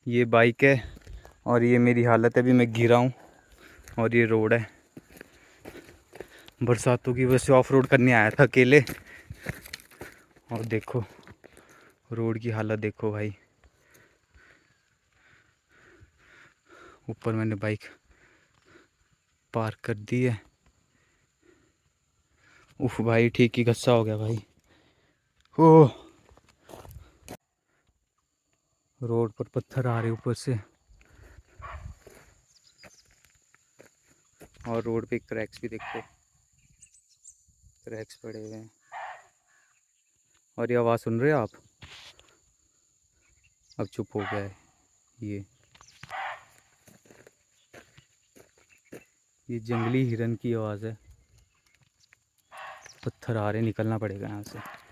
ये बाइक है और ये मेरी हालत है, अभी मैं गिरा हूँ। और ये रोड है, बरसातों की वजह से ऑफ रोड करने आया था अकेले। और देखो रोड की हालत देखो भाई। ऊपर मैंने बाइक पार्क कर दी है। उफ भाई, ठीक ही गुस्सा हो गया भाई। ओह, रोड पर पत्थर आ रहे ऊपर से, और रोड पे क्रैक्स भी देखो, क्रैक्स पड़े हुए हैं। और ये आवाज़ सुन रहे हो आप? अब चुप हो गया है। ये जंगली हिरन की आवाज़ है। पत्थर आ रहे, निकलना पड़ेगा यहाँ से।